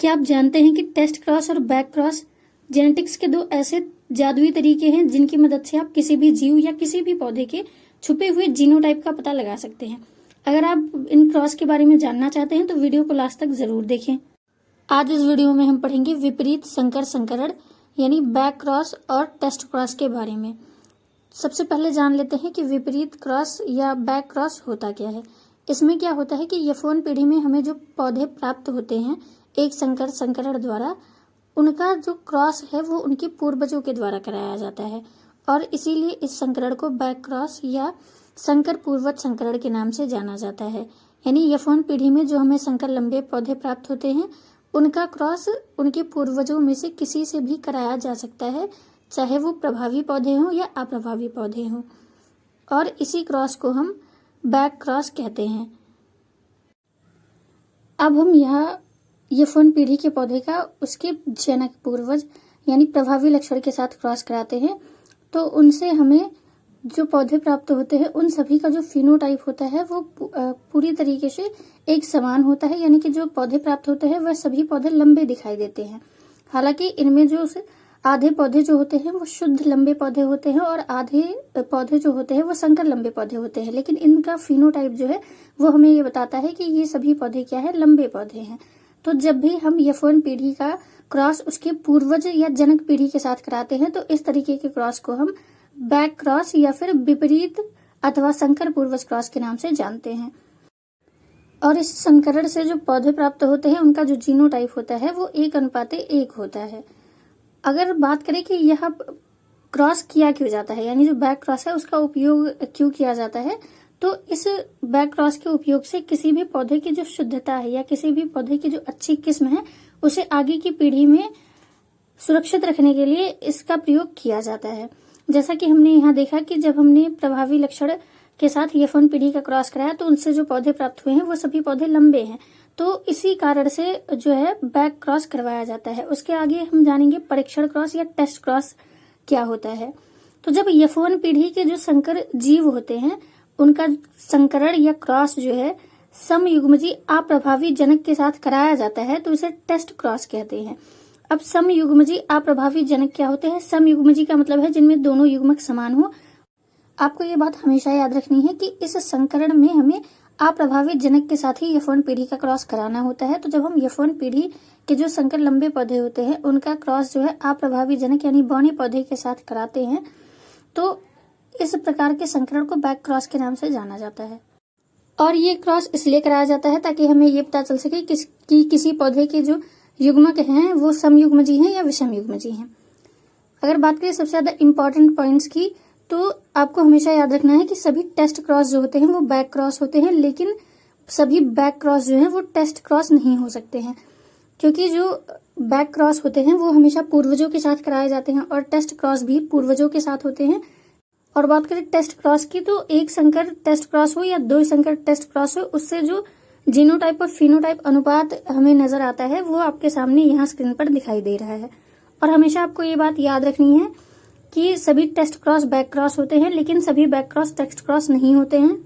क्या आप जानते हैं कि टेस्ट क्रॉस और बैक क्रॉस जेनेटिक्स के दो ऐसे जादुई तरीके हैं जिनकी मदद से आप किसी भी जीव या किसी भी पौधे के छुपे हुए जीनोटाइप का पता लगा सकते हैं। अगर आप इन क्रॉस के बारे में जानना चाहते हैं तो वीडियो को लास्ट तक जरूर देखें। आज इस वीडियो में हम पढ़ेंगे विपरीत संकर संकरण यानी बैक क्रॉस और टेस्ट क्रॉस के बारे में। सबसे पहले जान लेते हैं कि विपरीत क्रॉस या बैक क्रॉस होता क्या है। इसमें क्या होता है कि यफोन पीढ़ी में हमें जो पौधे प्राप्त होते हैं एक संकर संकरण द्वारा, उनका जो क्रॉस है वो उनके पूर्वजों के द्वारा कराया जाता है और इसीलिए इस संकरण को बैक क्रॉस या संकर पूर्वज संकरण के नाम से जाना जाता है। यानी यफोन पीढ़ी में जो हमें संकर लंबे पौधे प्राप्त होते हैं उनका क्रॉस उनके पूर्वजों में से किसी से भी कराया जा सकता है, चाहे वो प्रभावी पौधे हों या अप्रभावी पौधे हों, और इसी क्रॉस को हम बैक क्रॉस कहते हैं। अब हम यहाँ यफोन पीढ़ी के पौधे का उसके जनक पूर्वज यानी प्रभावी लक्षण के साथ क्रॉस कराते हैं, तो उनसे हमें जो पौधे प्राप्त होते हैं उन सभी का जो फिनोटाइप होता है वो पूरी तरीके से एक समान होता है। यानी कि जो पौधे प्राप्त होते हैं वह सभी पौधे लंबे दिखाई देते हैं। हालांकि इनमें जो आधे पौधे जो होते हैं वो शुद्ध लंबे पौधे होते हैं और आधे पौधे जो होते हैं वो संकर लंबे पौधे होते हैं, लेकिन इनका फिनोटाइप जो है वो हमें ये बताता है कि ये सभी पौधे क्या है, लंबे पौधे हैं। तो जब भी हम यफोन पीढ़ी का क्रॉस उसके पूर्वज या जनक पीढ़ी के साथ कराते हैं तो इस तरीके के क्रॉस को हम बैक क्रॉस या फिर विपरीत अथवा संकर पूर्वज क्रॉस के नाम से जानते हैं। और इस संकरण से जो पौधे प्राप्त होते हैं उनका जो जीनोटाइप होता है वो 1:1 होता है। अगर बात करें कि यह क्रॉस किया क्यों जाता है, यानी जो बैक क्रॉस है उसका उपयोग क्यों किया जाता है, तो इस बैक क्रॉस के उपयोग से किसी भी पौधे की जो शुद्धता है या किसी भी पौधे की जो अच्छी किस्म है उसे आगे की पीढ़ी में सुरक्षित रखने के लिए इसका प्रयोग किया जाता है। जैसा कि हमने यहाँ देखा कि जब हमने प्रभावी लक्षण के साथ यफोन पीढ़ी का क्रॉस कराया तो उनसे जो पौधे प्राप्त हुए हैं वो सभी पौधे लंबे हैं, तो इसी कारण से जो है बैक क्रॉस करवाया जाता है। उसके आगे हम जानेंगे परीक्षण क्रॉस या टेस्ट क्रॉस क्या होता है। तो जब यफोन पीढ़ी के जो संकर जीव होते हैं उनका संकरण या क्रॉस जो है समयुग्मजी अप्रभावी जनक के साथ कराया जाता है तो इसे टेस्ट क्रॉस कहते हैं। अब समयुग्मजी अप्रभावी जनक क्या होते हैं? समयुग्मजी का मतलब है जिनमें दोनों युग्मक समान हो। आपको ये बात हमेशा याद रखनी है कि इस संकरण में हमें अप्रभावी जनक के साथ ही यफोन पीढ़ी का क्रॉस कराना होता है। तो जब हम यफोन पीढ़ी के जो संकर लंबे पौधे होते हैं उनका क्रॉस जो है अप्रभावी जनक यानी बौने पौधे के साथ कराते हैं तो इस प्रकार के संकरण को बैक क्रॉस के नाम से जाना जाता है। और ये क्रॉस इसलिए कराया जाता है ताकि हमें ये पता चल सके कि किसी पौधे के जो युग्मक हैं वो समयुग्मजी हैं या विषमयुग्मजी हैं। अगर बात करें सबसे ज्यादा इम्पोर्टेंट पॉइंट्स की, तो आपको हमेशा याद रखना है कि सभी टेस्ट क्रॉस जो होते हैं वो बैक क्रॉस होते हैं, लेकिन सभी बैक क्रॉस जो है वो टेस्ट क्रॉस नहीं हो सकते हैं, क्योंकि जो बैक क्रॉस होते हैं वो हमेशा पूर्वजों के साथ कराए जाते हैं और टेस्ट क्रॉस भी पूर्वजों के साथ होते हैं। और बात करें टेस्ट क्रॉस की, तो एक संकर टेस्ट क्रॉस हो या दो संकर टेस्ट क्रॉस हो, उससे जो जीनोटाइप और फिनोटाइप अनुपात हमें नजर आता है वो आपके सामने यहाँ स्क्रीन पर दिखाई दे रहा है। और हमेशा आपको ये बात याद रखनी है कि सभी टेस्ट क्रॉस बैक क्रॉस होते हैं, लेकिन सभी बैक क्रॉस टेस्ट क्रॉस नहीं होते हैं।